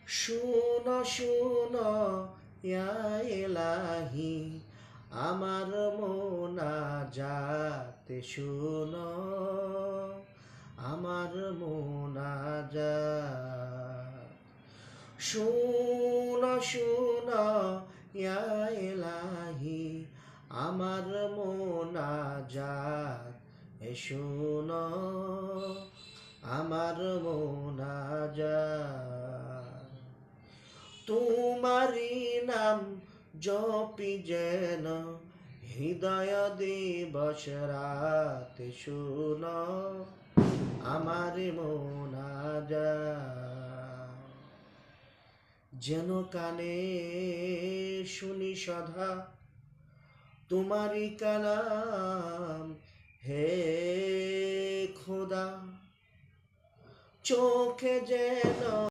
শুনো শুনো ইয়া ইলাহি আমার মোনাজাত শুনো, আমার মোনাজাত। শুনো শুনো ইয়া ইলাহি আমার মোনাজাত শুনো, আমার মোনাজাত। তোমারি নাম জপি যেন হৃদয় দিবস রাত শুনো, আমার মোনাজাত। যেন কানে শুনি সদা তোমারি কালাম হে খোদা, চোখে যেন